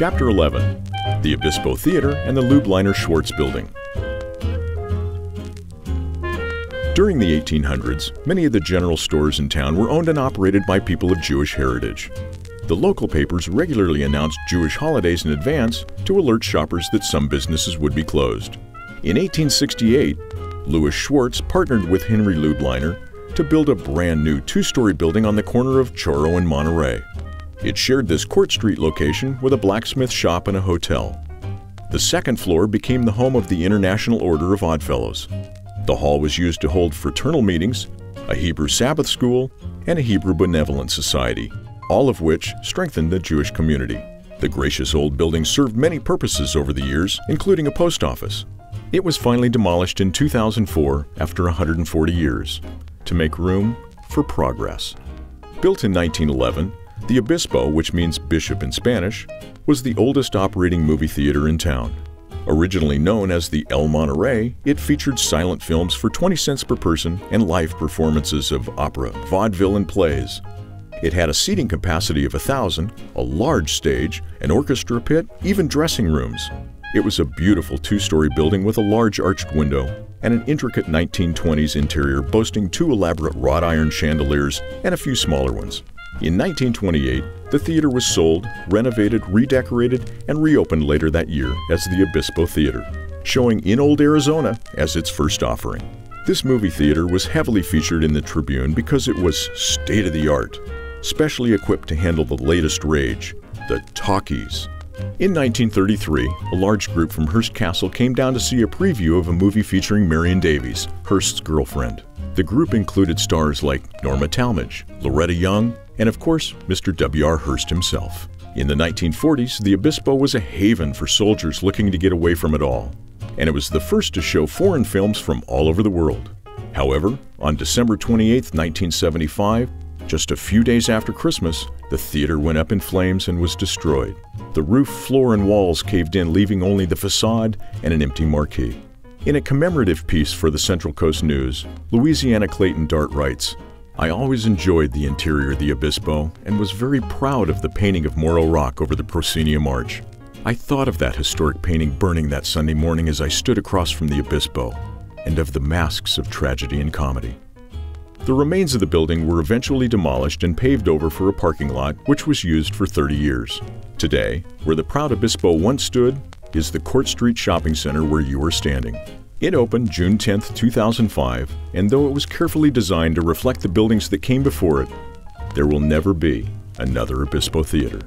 Chapter 11. The Obispo Theater and the Loobliner Schwartz Building. During the 1800s, many of the general stores in town were owned and operated by people of Jewish heritage. The local papers regularly announced Jewish holidays in advance to alert shoppers that some businesses would be closed. In 1868, Louis Schwartz partnered with Henry Loobliner to build a brand new two-story building on the corner of Choro and Monterey. It shared this Court Street location with a blacksmith shop and a hotel. The second floor became the home of the International Order of Oddfellows. The hall was used to hold fraternal meetings, a Hebrew Sabbath school, and a Hebrew Benevolent Society, all of which strengthened the Jewish community. The gracious old building served many purposes over the years, including a post office. It was finally demolished in 2004 after 140 years to make room for progress. Built in 1911, the Obispo, which means bishop in Spanish, was the oldest operating movie theater in town. Originally known as the El Monterey, it featured silent films for 20 cents per person and live performances of opera, vaudeville, and plays. It had a seating capacity of 1,000, a large stage, an orchestra pit, even dressing rooms. It was a beautiful two-story building with a large arched window and an intricate 1920s interior boasting 2 elaborate wrought iron chandeliers and a few smaller ones. In 1928, the theater was sold, renovated, redecorated, and reopened later that year as the Obispo Theater, showing in Old Arizona as its first offering. This movie theater was heavily featured in the Tribune because it was state-of-the-art, specially equipped to handle the latest rage, the talkies. In 1933, a large group from Hearst Castle came down to see a preview of a movie featuring Marion Davies, Hearst's girlfriend. The group included stars like Norma Talmadge, Loretta Young, and of course, Mr. W.R. Hearst himself. In the 1940s, the Obispo was a haven for soldiers looking to get away from it all, and it was the first to show foreign films from all over the world. However, on December 28, 1975, just a few days after Christmas, the theater went up in flames and was destroyed. The roof, floor, and walls caved in, leaving only the facade and an empty marquee. In a commemorative piece for the Central Coast News, Louisiana Clayton Dart writes, "I always enjoyed the interior of the Obispo and was very proud of the painting of Morro Rock over the proscenium arch. I thought of that historic painting burning that Sunday morning as I stood across from the Obispo, and of the masks of tragedy and comedy." The remains of the building were eventually demolished and paved over for a parking lot, which was used for 30 years. Today, where the proud Obispo once stood, is the Court Street Shopping Center where you are standing. It opened June 10, 2005, and though it was carefully designed to reflect the buildings that came before it, there will never be another Obispo Theater.